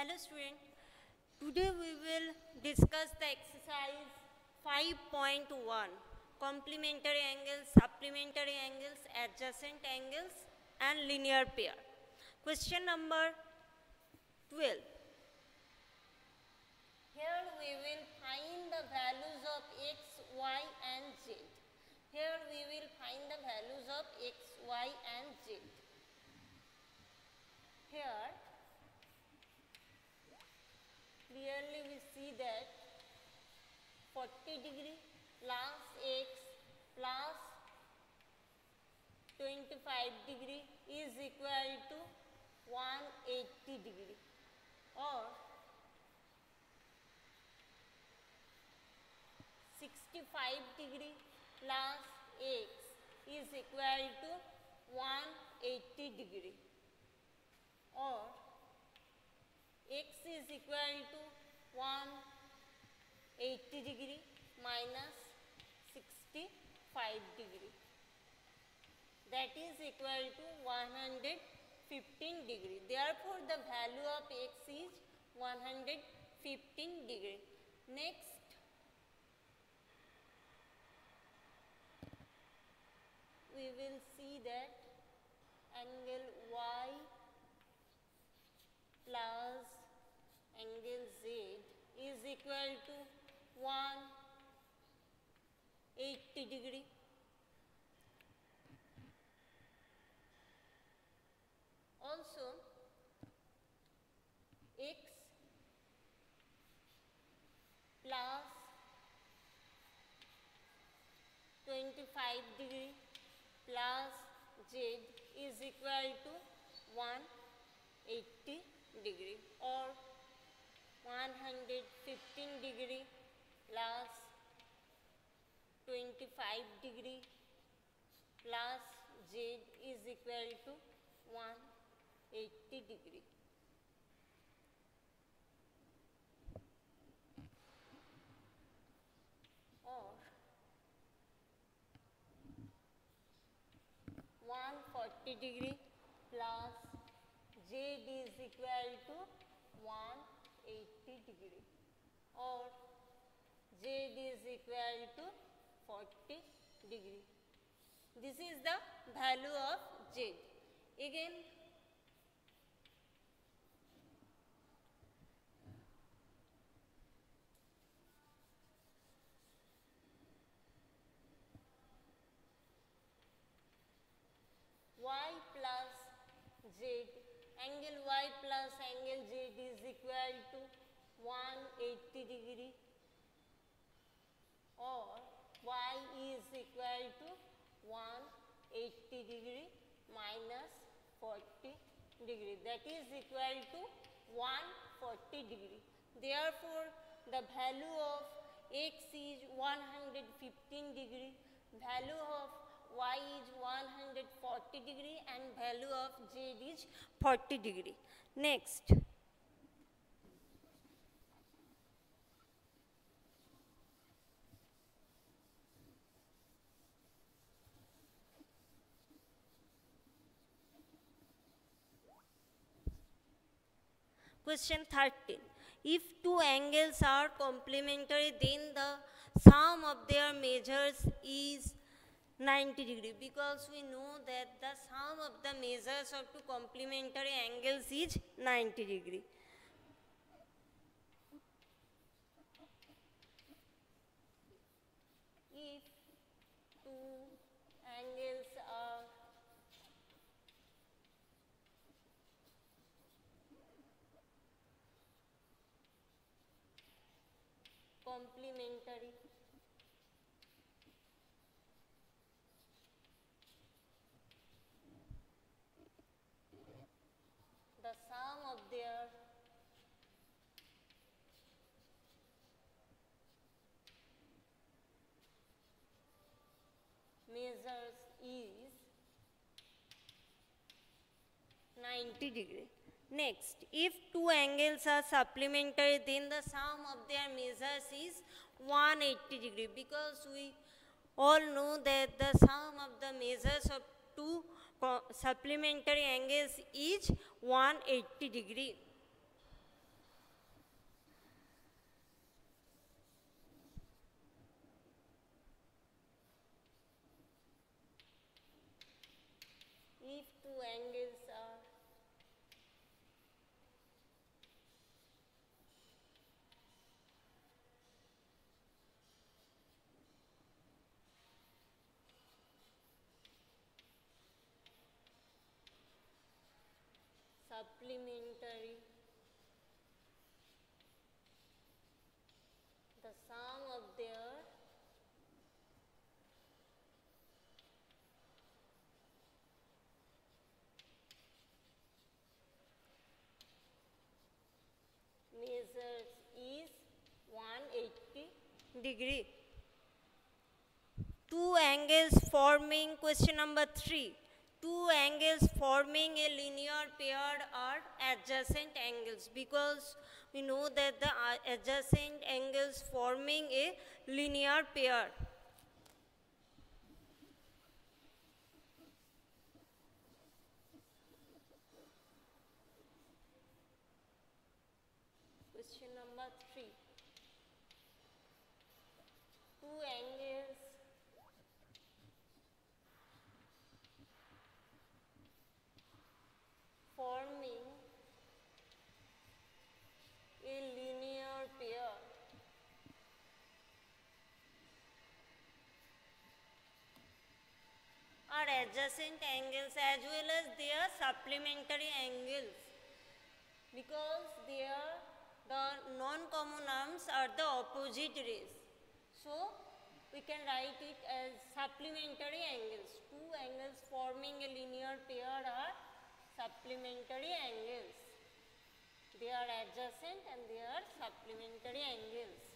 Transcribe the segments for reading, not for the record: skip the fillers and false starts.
Hello student, today we will discuss the exercise 5.1 complementary angles, supplementary angles, adjacent angles and linear pair. Question number 12. Here we will find the values of x, y and z. Here we will find the values of x, y and z. Here clearly we see that 40 degree plus x plus 25 degree is equal to 180 degree, or 65 degree plus x is equal to 180 degree, or x is equal to 180 degree minus 65 degree, that is equal to 115 degree. Therefore, the value of x is 115 degree. Next, we will see that angle y plus angle z is equal to 180 degree. Also, x plus 25 degree plus z is equal to 180 degree, or 115 degree plus 25 degree plus z is equal to 180 degree. Or 140 degree plus z is equal to 180 degree, or z is equal to 40 degree. This is the value of z. Again, y plus z, angle y plus angle z is equal to 180 degree, or y is equal to 180 degree minus 40 degree, that is equal to 140 degree. Therefore, the value of x is 115 degree, value of y is 140 degree and value of z is 40 degree. Next, question 13. If two angles are complementary, then the sum of their measures is 90 degree, because we know that the sum of the measures of two complementary angles is 90 degree. If two angles are complementary, the sum of their measures is 90 degree. Next, if two angles are supplementary, then the sum of their measures is 180 degree, because we all know that the sum of the measures of two supplementary angles is 180 degree. supplementary, the sum of their measures is 180°. Two angles forming, question number 3. Two angles forming a linear pair are adjacent angles, because we know that the adjacent angles forming a linear pair. Question number 3. Two angles forming a linear pair are adjacent angles as well as their supplementary angles, because there the non-common arms are the opposite rays. So we can write it as supplementary angles. Two angles forming a linear pair are supplementary angles. They are adjacent and they are supplementary angles.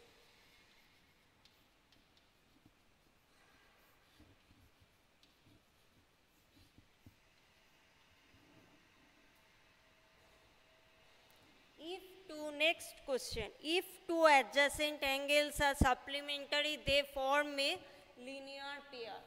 Next question, if two adjacent angles are supplementary, they form a linear pair.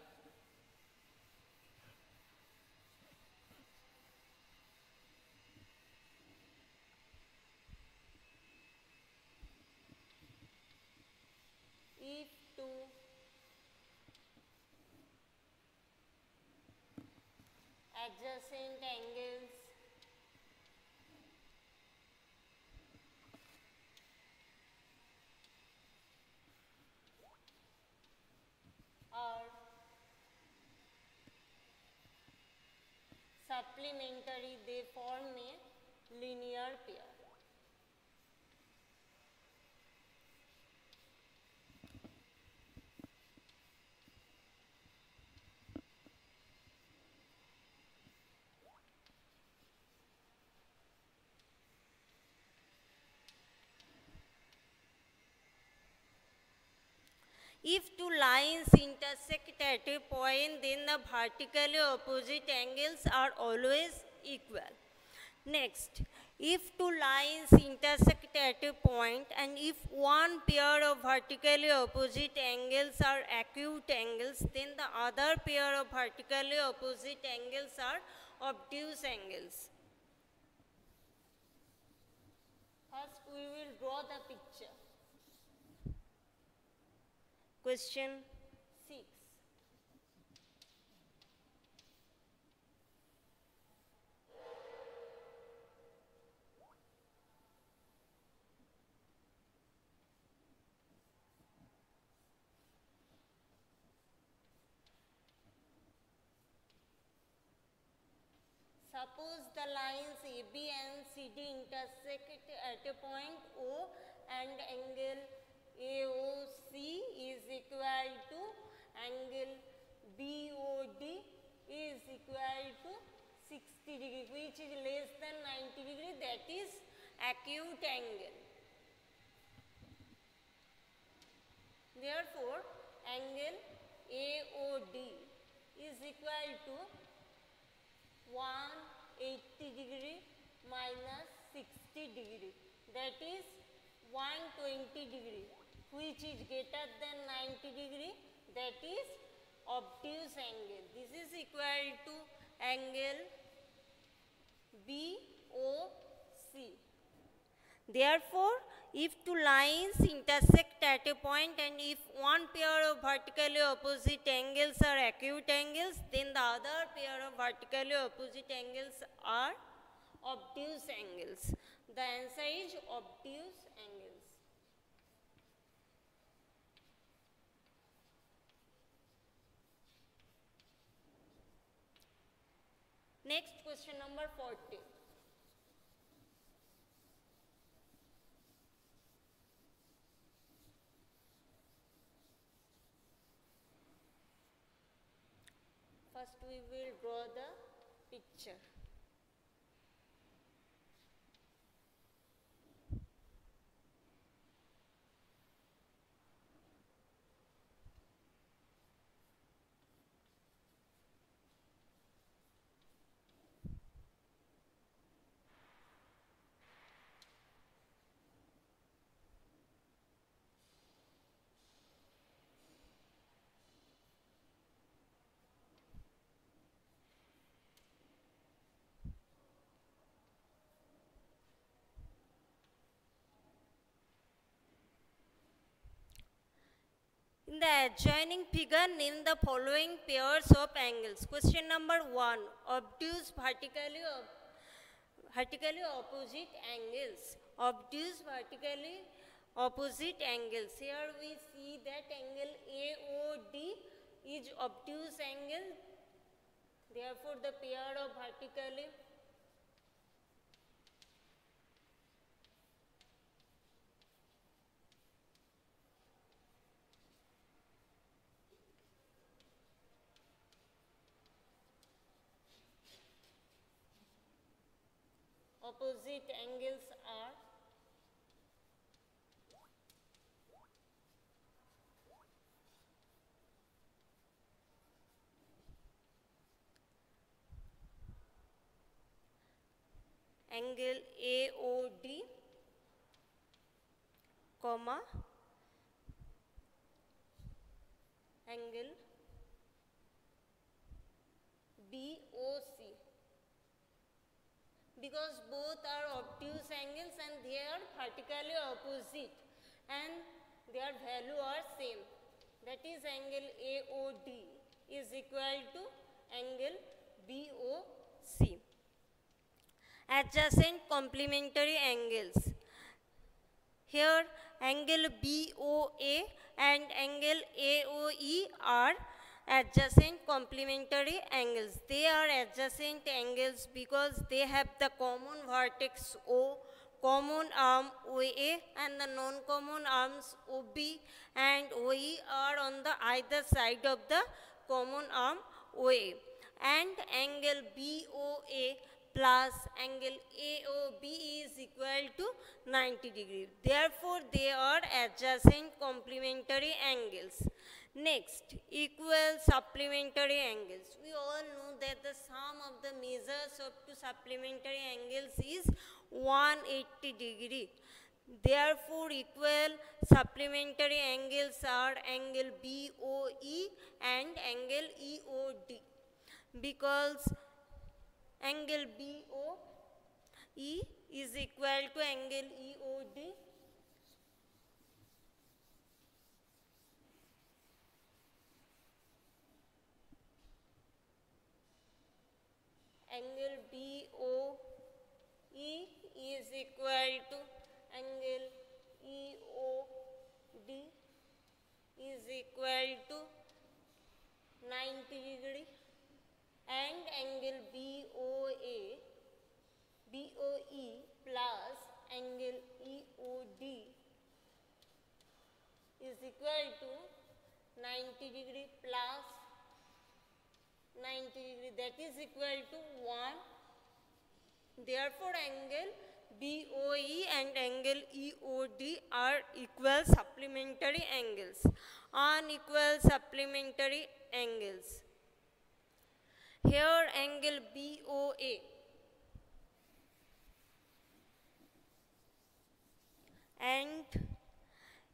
If two adjacent angles are supplementary, they form a linear pair. If two lines intersect at a point, then the vertically opposite angles are always equal. Next, if two lines intersect at a point and if one pair of vertically opposite angles are acute angles, then the other pair of vertically opposite angles are obtuse angles. First, we will draw the picture. Question 6. Suppose the lines AB and CD intersect at a point O and angle AOC is equal to angle BOD is equal to 60°, which is less than 90°, that is acute angle. Therefore, angle AOD is equal to 180° minus 60°, that is 120°, which is greater than 90°, that is obtuse angle. This is equal to angle BOC. Therefore, if two lines intersect at a point and if one pair of vertically opposite angles are acute angles, then the other pair of vertically opposite angles are obtuse angles. The answer is obtuse angles. Next, question number 40. First we will draw the picture. In the adjoining figure, name the following pairs of angles. Question number 1. Obtuse vertically opposite angles. Obtuse vertically opposite angles. Here we see that angle AOD is obtuse angle. Therefore, the pair of vertically opposite angles are angle AOD, comma, angle BOC. Because both are obtuse angles and they are vertically opposite and their value are same. That is angle AOD is equal to angle BOC. Adjacent complementary angles. Here angle BOA and angle AOE are adjacent complementary angles. They are adjacent angles because they have the common vertex O, common arm OA and the non-common arms OB and OE are on the either side of the common arm OA. And angle BOA plus angle AOB is equal to 90 degrees. Therefore, they are adjacent complementary angles. Next, equal supplementary angles. We all know that the sum of the measures of two supplementary angles is 180 degree. Therefore, equal supplementary angles are angle BOE and angle EOD. Because angle BOE is equal to angle EOD. Angle BOE is equal to angle EOD is equal to 90 degree and angle BOE plus angle EOD is equal to 90 degree plus 90 degree, that is equal to 1. Therefore, angle BOE and angle EOD are equal supplementary angles. Unequal supplementary angles. Here angle BOA and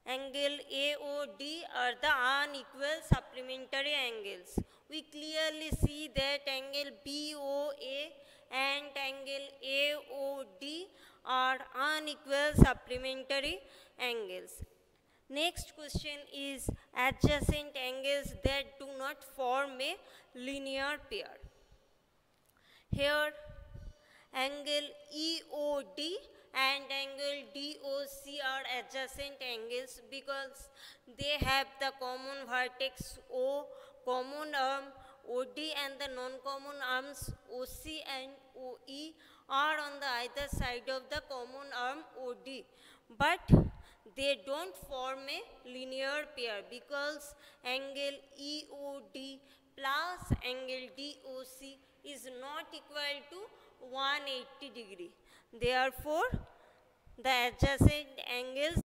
angle AOD are the unequal supplementary angles. We clearly see that angle BOA and angle AOD are unequal supplementary angles. Next question is adjacent angles that do not form a linear pair. Here angle EOD and angle DOC are adjacent angles because they have the common vertex O, common arm OD and the non-common arms OC and OE are on the either side of the common arm OD. But they don't form a linear pair because angle EOD plus angle DOC is not equal to 180 degree. Therefore, the adjacent angles